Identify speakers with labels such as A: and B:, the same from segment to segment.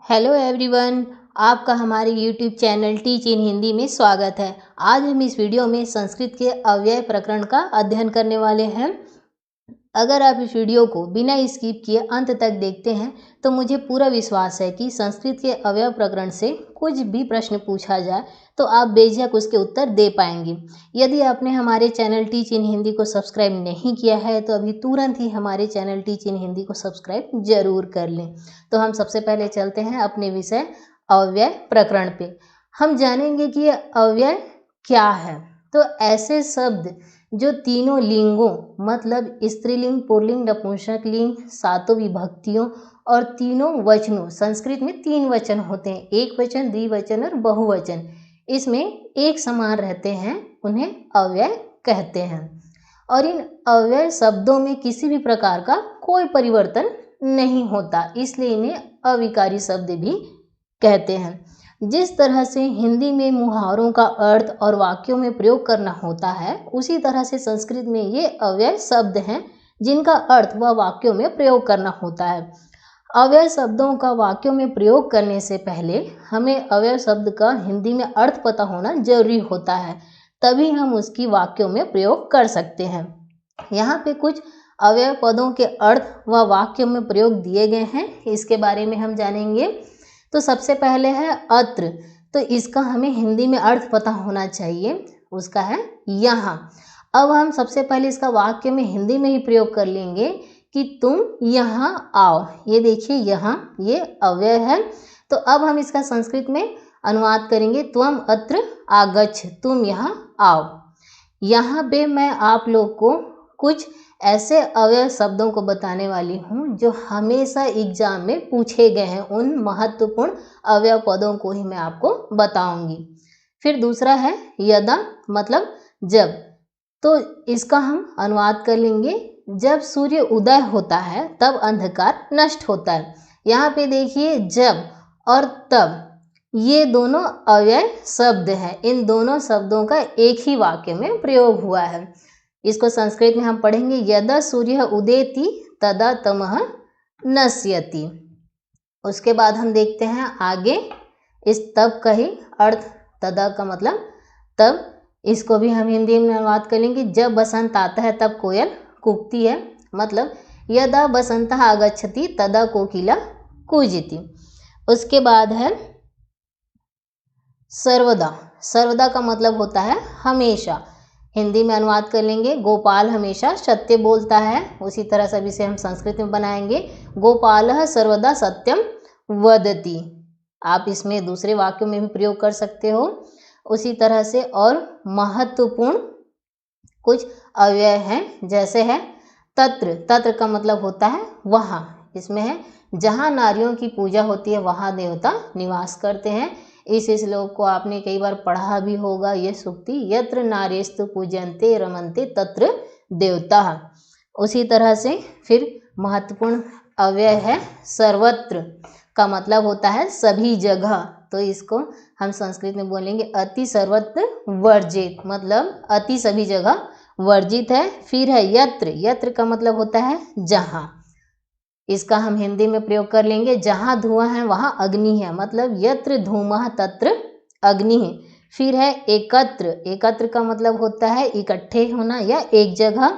A: Hello everyone, आपका हमारे YouTube channel teach in Hindi में स्वागत है। आज हम इस वीडियो में संस्कृत के अव्यय प्रकरण का अध्ययन करने वाले हैं। अगर आप इस वीडियो को बिना स्किप किए अंत तक देखते हैं तो मुझे पूरा विश्वास है कि संस्कृत के अवयव प्रकरण से कुछ भी प्रश्न पूछा जाए तो आप बेझिझक उसके उत्तर दे पाएंगे। यदि आपने हमारे चैनल टीच इन हिंदी को सब्सक्राइब नहीं किया है तो अभी तुरंत ही हमारे चैनल टीच इन हिंदी को सब्सक्राइब जरूर कर लें। तो हम सबसे पहले चलते हैं अपने विषय अव्यय प्रकरण पे। हम जानेंगे कि यह अव्यय क्या है। तो ऐसे शब्द जो तीनों लिंगों मतलब स्त्रीलिंग, पुल्लिंग, नपुंसक लिंग, सातों विभक्तियों और तीनों वचनों, संस्कृत में 3 वचन होते हैं, एक वचन, द्विवचन और बहुवचन, इसमें एक समान रहते हैं, उन्हें अव्यय कहते हैं। और इन अव्यय शब्दों में किसी भी प्रकार का कोई परिवर्तन नहीं होता, इसलिए इन्हें अविकारी शब्द भी कहते हैं। जिस तरह से हिंदी में मुहावरों का अर्थ और वाक्यों में प्रयोग करना होता है, उसी तरह से संस्कृत में ये अव्यय शब्द हैं जिनका अर्थ व वाक्यों में प्रयोग करना होता है। अव्यय शब्दों का वाक्यों में प्रयोग करने से पहले हमें अव्यय शब्द का हिंदी में अर्थ पता होना जरूरी होता है, तभी हम उसकी वाक्यों में प्रयोग कर सकते हैं। यहाँ पे कुछ अव्यय पदों के अर्थ व वाक्यों में प्रयोग दिए गए हैं, इसके बारे में हम जानेंगे। तो सबसे पहले है अत्र, तो इसका हमें हिंदी में अर्थ पता होना चाहिए, उसका है यहाँ। अब हम सबसे पहले इसका वाक्य में हिंदी में ही प्रयोग कर लेंगे कि तुम यहाँ आओ। ये देखिए यहाँ ये अव्यय है। तो अब हम इसका संस्कृत में अनुवाद करेंगे, त्वम अत्र आगच्छ, तुम यहाँ आओ। यहाँ पे मैं आप लोग को कुछ ऐसे अव्यय शब्दों को बताने वाली हूँ जो हमेशा एग्जाम में पूछे गए हैं, उन महत्वपूर्ण अव्यय पदों को ही मैं आपको बताऊंगी। फिर दूसरा है यदा, मतलब जब, तो इसका हम अनुवाद कर लेंगे, जब सूर्य उदय होता है तब अंधकार नष्ट होता है। यहाँ पे देखिए जब और तब ये दोनों अव्यय शब्द हैं, इन दोनों शब्दों का एक ही वाक्य में प्रयोग हुआ है। इसको संस्कृत में हम पढ़ेंगे, यदा सूर्य उदेति तदा तमः नश्यति। उसके बाद हम देखते हैं आगे इस तब का ही अर्थ, तदा का मतलब तब, इसको भी हम हिंदी में अनुवाद करेंगे, जब बसंत आता है तब कोयल कूकती है, मतलब यदा बसंतः आगच्छति तदा कोकिला कूजति। उसके बाद है सर्वदा, सर्वदा का मतलब होता है हमेशा, हिंदी में अनुवाद कर लेंगे, गोपाल हमेशा सत्य बोलता है, उसी तरह से इसे हम संस्कृत में बनाएंगे, गोपालः सर्वदा सत्यम वदति। आप इसमें दूसरे वाक्यों में भी प्रयोग कर सकते हो उसी तरह से। और महत्वपूर्ण कुछ अव्यय हैं, जैसे है तत्र, तत्र का मतलब होता है वहाँ, इसमें है जहाँ नारियों की पूजा होती है वहाँ देवता निवास करते हैं। इस श्लोक को आपने कई बार पढ़ा भी होगा, ये सूक्ति, यत्र नार्यस्तु पूजन्ते रमन्ते तत्र देवता। उसी तरह से फिर महत्वपूर्ण अव्यय है सर्वत्र, का मतलब होता है सभी जगह, तो इसको हम संस्कृत में बोलेंगे अति सर्वत्र वर्जित, मतलब अति सभी जगह वर्जित है। फिर है यत्र, यत्र का मतलब होता है जहाँ, इसका हम हिंदी में प्रयोग कर लेंगे, जहाँ धुआं है वहाँ अग्नि है, मतलब यत्र धूमः तत्र अग्नि है। फिर है एकत्र, एकत्र का मतलब होता है इकट्ठे होना या एक जगह,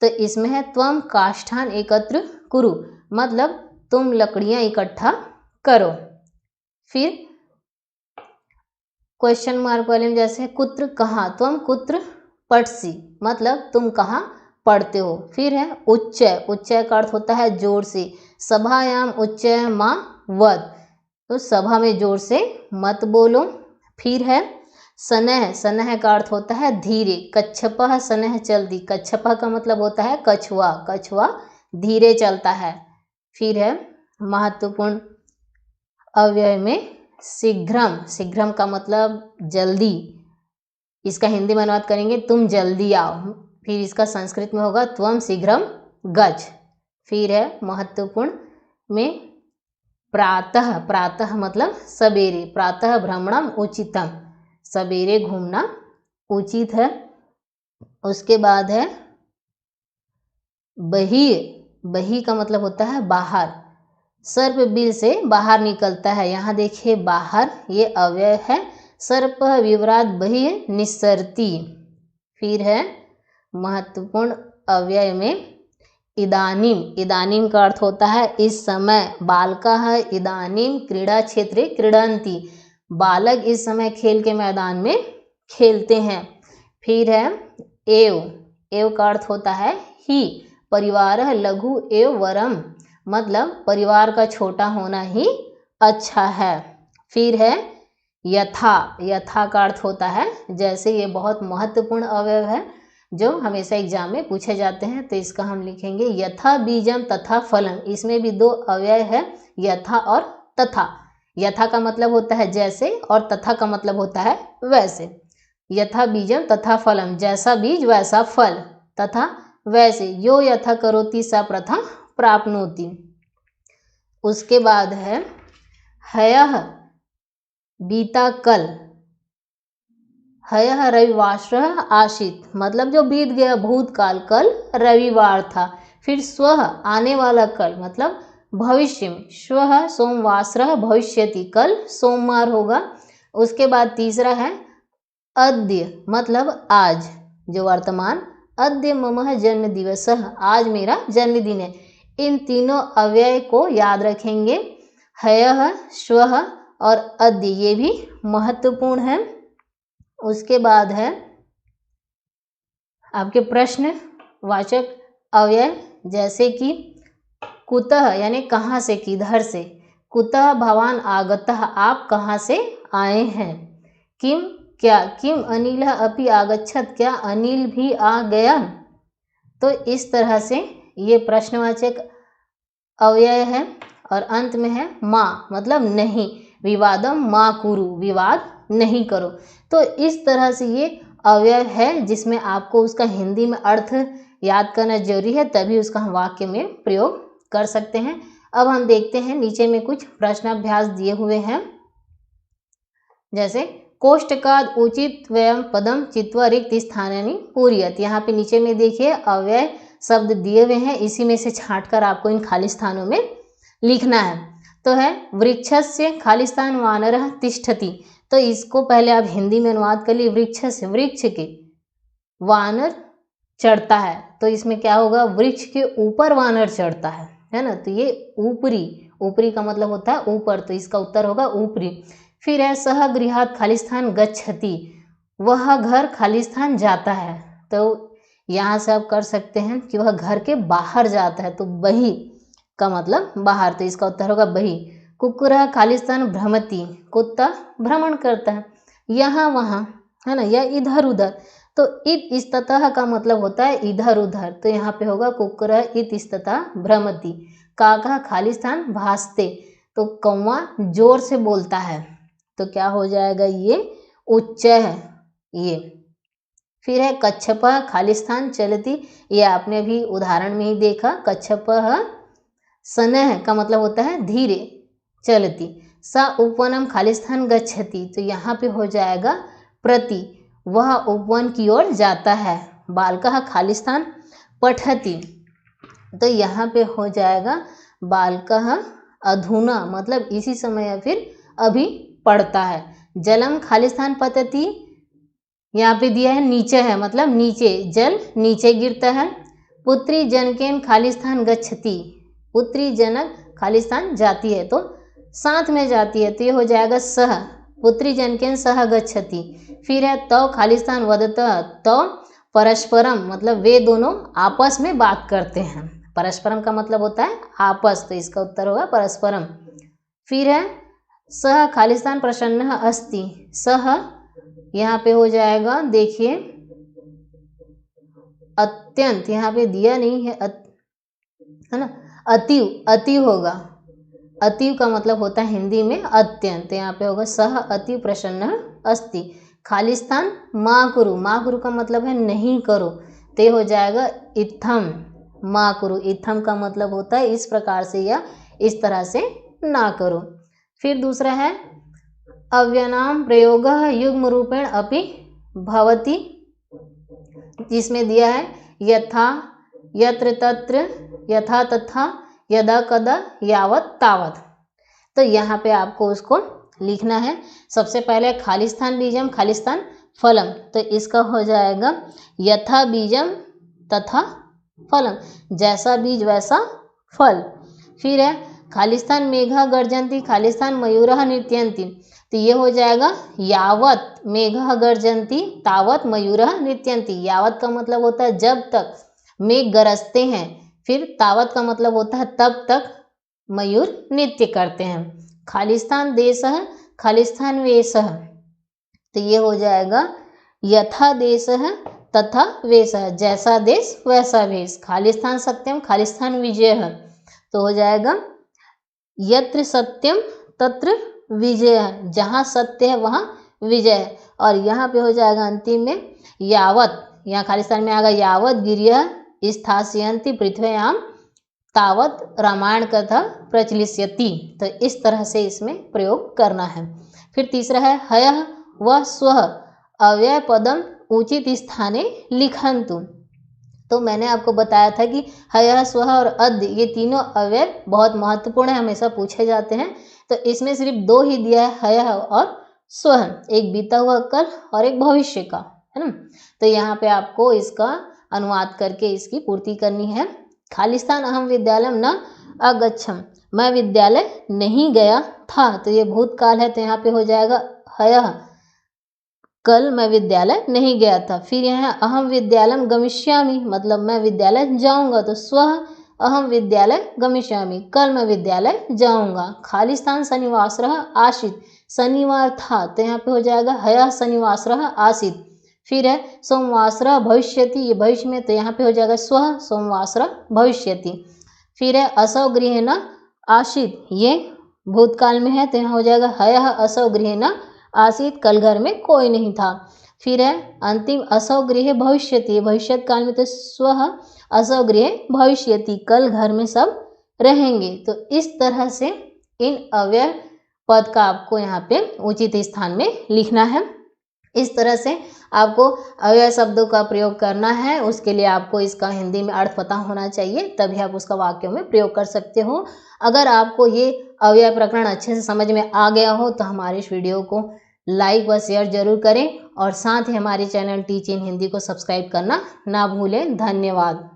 A: तो इसमें है त्वम काष्ठान एकत्र कुरु, मतलब तुम लकड़ियाँ इकट्ठा करो। फिर क्वेश्चन मार्क वाले में जैसे कुत्र, कहाँ, त्वम कुत्र पठसि, मतलब तुम कहाँ पढ़ते हो। फिर है उच्चय, उच्चय का अर्थ होता है जोर से, सभायाम उच्चय मा वद, तो सभा में जोर से मत बोलो। फिर है सनह, सनह का अर्थ होता है धीरे, कच्छपः सनह चलती, कच्छपः का मतलब होता है कछुआ, कछुआ धीरे चलता है। फिर है महत्वपूर्ण अव्यय में शीघ्रम, शीघ्रम का मतलब जल्दी, इसका हिंदी में अनुवाद करेंगे तुम जल्दी आओ। फिर इसका संस्कृत में होगा त्वम शीघ्रम गच्छ। फिर है महत्वपूर्ण में प्रातः, प्रातः मतलब सवेरे, प्रातः भ्रमणम उचितम, सवेरे घूमना उचित है। उसके बाद है बहि, बहि का मतलब होता है बाहर, सर्प बिल से बाहर निकलता है। यहाँ देखिए बाहर, ये अव्यय है। सर्प विवरात बहिः निस्सरति। फिर है महत्वपूर्ण अव्यय में इदानीम। इदानीम का अर्थ होता है इस समय। बालकाः इदानीम क्रीड़ा क्षेत्रे क्रीडन्ति। बालक इस समय खेल के मैदान में खेलते हैं। फिर है एव। एव का अर्थ होता है ही। परिवारः लघु एव वरम, मतलब परिवार का छोटा होना ही अच्छा है। फिर है यथा। यथा का अर्थ होता है जैसे। ये बहुत महत्वपूर्ण अवयव है जो हमेशा एग्जाम में पूछे जाते हैं, तो इसका हम लिखेंगे यथा बीजम तथा फलम। इसमें भी दो अव्यय है, यथा और तथा। यथा का मतलब होता है जैसे और तथा का मतलब होता है वैसे। यथा बीजम तथा फलम, जैसा बीज वैसा फल, तथा वैसे यो यथा करोति स प्रथम प्राप्नोति। उसके बाद है हयः बीता कल। हयः रविवासरः आसीत्, मतलब जो बीत गया भूतकाल, कल रविवार था। फिर स्वः आने वाला कल, मतलब भविष्य में। श्वः सोमवासरः भविष्यति, कल सोमवार होगा। उसके बाद तीसरा है अद्य, मतलब आज, जो वर्तमान। अद्य मम जन्मदिवसः, आज मेरा जन्मदिन है। इन तीनों अव्यय को याद रखेंगे, हयः, श्वः और अद्य, ये भी महत्वपूर्ण है। उसके बाद है आपके प्रश्नवाचक अव्यय, जैसे कि कुतः यानी कहाँ से, किधर से। कुतः भवान आगतः, आप कहाँ से आए हैं। किम, क्या। किम अनिलः अपि आगच्छत्, क्या अनिल भी आ गया। तो इस तरह से ये प्रश्नवाचक अव्यय है। और अंत में है मा, मतलब नहीं। विवादम मा कुरु, विवाद नहीं करो। तो इस तरह से ये अव्यय है जिसमें आपको उसका हिंदी में अर्थ याद करना जरूरी है, तभी उसका हम वाक्य में प्रयोग कर सकते हैं। अब हम देखते हैं नीचे में कुछ प्रश्नाभ्यास दिए हुए हैं, जैसे कोष्टकाद उचित व्ययम पदम चित्वा रिक्त स्थानानि पूरयत। यहाँ पे नीचे में देखिए अव्यय शब्द दिए हुए हैं, इसी में से छांटकर आपको इन खाली स्थानों में लिखना है। तो है वृक्षस्य खाली स्थान वानरः तिष्ठति। तो इसको पहले आप हिंदी में अनुवाद कर लिए, वृक्ष से, वृक्ष के वानर चढ़ता है, तो इसमें क्या होगा, वृक्ष के ऊपर वानर चढ़ता है ना। तो ये ऊपरी, ऊपरी का मतलब होता है ऊपर, तो इसका उत्तर होगा ऊपरी। फिर है सह गृहात् खालिस्थान गच्छति, वह घर खालिस्थान जाता है। तो यहाँ से आप कर सकते हैं कि वह घर के बाहर जाता है, तो बही का मतलब बाहर, तो इसका उत्तर होगा बही। कुक्कुरः खालिस्थान भ्रमति, कुत्ता भ्रमण करता है यहाँ वहाँ, है ना, या इधर उधर। तो इत इस्ततः का मतलब होता है इधर उधर, तो यहाँ पे होगा कुक्कुरः इत इस्ततः भ्रमति। काकः खालिस्थान भासते, तो कौवा जोर से बोलता है, तो क्या हो जाएगा, ये उच्च है ये। फिर है कच्छपः खालिस्थान चलति, ये आपने भी उदाहरण में ही देखा। कच्छपः सनह का मतलब होता है धीरे चलती। सा उपवनम खालिस्थान गच्छति, तो यहाँ पे हो जाएगा प्रति, वह उपवन की ओर जाता है। बालकः खालिस्थान पठति, तो यहाँ पे हो जाएगा बालकः अधुना, मतलब इसी समय या फिर अभी पढ़ता है। जलम खालिस्थान पतति, यहाँ पे दिया है नीचे है, मतलब नीचे, जल नीचे गिरता है। पुत्री जनकेन खालिस्थान गच्छति, पुत्री जनक खालिस्थान जाती है, तो साथ में जाती है, तो ये हो जाएगा सह, पुत्री जनकेन सह गच्छति। फिर है तो खालिस्थान वदतः, तो परस्परम, मतलब वे दोनों आपस में बात करते हैं। परस्परम का मतलब होता है आपस, तो इसका उत्तर होगा परस्परम। फिर है सह खालिस्थान प्रसन्न अस्ति, सह यहाँ पे हो जाएगा, देखिए अत्यंत, यहाँ पे दिया नहीं है, है ना, अतिव, अतिव होगा। अतिव का मतलब होता है हिंदी में अत्यंत, यहाँ पे होगा सह अति प्रसन्न अस्ति। खालिस्थान मा कुरु, मा कुरु का मतलब है नहीं करो, तो हो जाएगा इत्थम मा कुरु। इत्थम का मतलब होता है इस प्रकार से या इस तरह से ना करो। फिर दूसरा है अव्यनाम प्रयोगः युग्म रूपेण अपि भवति, जिसमें दिया है यथा, यत्र तत्र, यथा तथा, यदा कदा यावत तावत। तो यहाँ पे आपको उसको लिखना है। सबसे पहले खालिस्थान बीजम खालिस्थान फलम, तो इसका हो जाएगा यथा बीजम तथा फलम, जैसा बीज वैसा फल। फिर है खालिस्थान मेघा गर्जन्ति खालिस्थान मयूरः नृत्यन्ति, तो ये हो जाएगा यावत मेघा गर्जन्ति तावत मयूरः नृत्यन्ति। यावत का मतलब होता है जब तक मेघ गरजते हैं, फिर तावत का मतलब होता है तब तक मयूर नृत्य करते हैं। खालिस्थान देशः खालिस्थान वेशः, तो ये हो जाएगा यथा देशः तथा वेशः, जैसा देश वैसा वेश। खालिस्थान सत्यम खालिस्थान विजयः, तो हो जाएगा यत्र सत्यम तत्र विजयः, जहाँ सत्य है वहाँ विजय है। और यहाँ पे हो जाएगा अंतिम में यावत, यहाँ खालिस्थान में आएगा यावत गिर्यः स्थास्यन्ति पृथ्व्यां तावत रामायण कथा प्रचलिष्यति, तो इस तरह से इसमें प्रयोग करना है। फिर तीसरा है हयः व स्वः अव्यय पदम उचित स्थाने लिखन्तु। तो मैंने आपको बताया था कि हयः स्वः और अद्य ये तीनों अव्यय बहुत महत्वपूर्ण है, हमेशा पूछे जाते हैं। तो इसमें सिर्फ दो ही दिया है, हयः और स्वः, एक बीता हुआ कल और एक भविष्य का, है ना। तो यहाँ पे आपको इसका अनुवाद करके इसकी पूर्ति करनी है। खालिस्थान अहम विद्यालय न अगच्छम, मैं विद्यालय नहीं गया था, तो ये भूतकाल है, तो यहाँ पे हो जाएगा हयः, कल मैं विद्यालय नहीं गया था। फिर यहाँ अहम विद्यालयम गमिष्यामि, मतलब मैं विद्यालय जाऊंगा, तो स्वः अहम विद्यालय गमिष्यामि, कल मैं विद्यालय जाऊंगा। खालिस्थान शनिवासरः आसीत्, शनिवार था, तो यहाँ पे हो जाएगा हयः शनिवासरः आसीत्। फिर है सोमवासरः भविष्यति, ये भविष्य में, तो यहाँ पे हो जाएगा स्वः सोमवासरः भविष्यति। फिर है असौ गृहेण आसीत्, ये भूतकाल में है, तो यहाँ हो जाएगा हयः असौ गृहेण आसीत्, कल घर में कोई नहीं था। फिर है अंतिम असौ गृहे भविष्यति, भविष्यत काल में, तो स्वः असौ गृहे भविष्यति, कल घर में सब रहेंगे। तो इस तरह से इन अव्यय पद का आपको यहाँ पे उचित स्थान में लिखना है। इस तरह से आपको अव्यय शब्दों का प्रयोग करना है। उसके लिए आपको इसका हिंदी में अर्थ पता होना चाहिए, तभी आप उसका वाक्यों में प्रयोग कर सकते हो। अगर आपको ये अव्यय प्रकरण अच्छे से समझ में आ गया हो तो हमारे इस वीडियो को लाइक व शेयर जरूर करें और साथ ही हमारे चैनल टीच इन हिंदी को सब्सक्राइब करना ना भूलें। धन्यवाद।